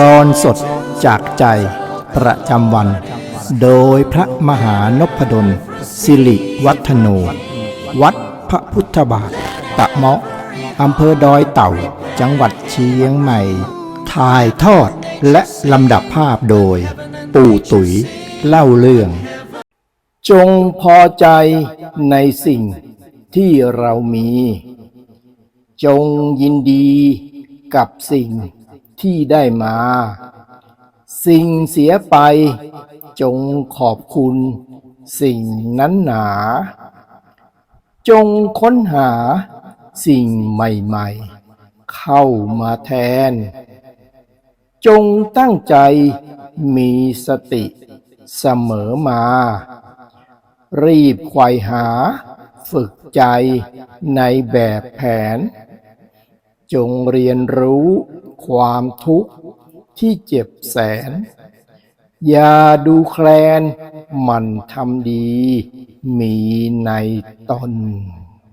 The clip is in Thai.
ตอนสดจากใจประจำวันโดยพระมหานพดลสิริวัฒโนวัดพระพุทธบาทตะเมาะอำเภอดอยเต่าจังหวัดเชียงใหม่ถ่ายทอดและลำดับภาพโดยปู่ตุ๋ยเล่าเรื่องจงพอใจในสิ่งที่เรามีจงยินดีกับสิ่งที่ได้มาสิ่งเสียไปจงขอบคุณสิ่งนั้นหนาจงค้นหาสิ่งใหม่ๆเข้ามาแทนจงตั้งใจมีสติเสมอมารีบไขว่หาฝึกใจในแบบแผนจงเรียนรู้ความทุกข์ที่เจ็บแสนอย่าดูแคลนหมั่นทำดีมีในตน